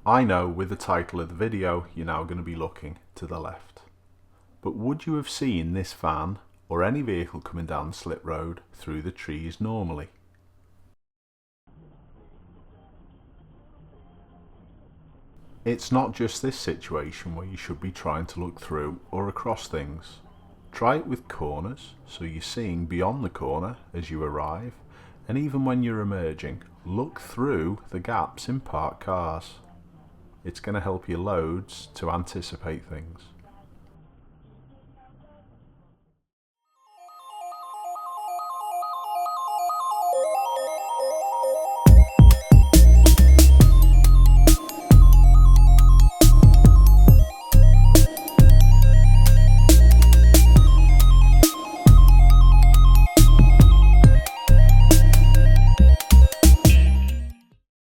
I know with the title of the video you're now going to be looking to the left. But would you have seen this van or any vehicle coming down the slip road through the trees normally? It's not just this situation where you should be trying to look through or across things. Try it with corners, so you're seeing beyond the corner as you arrive, and even when you're emerging, look through the gaps in parked cars. It's going to help you loads to anticipate things.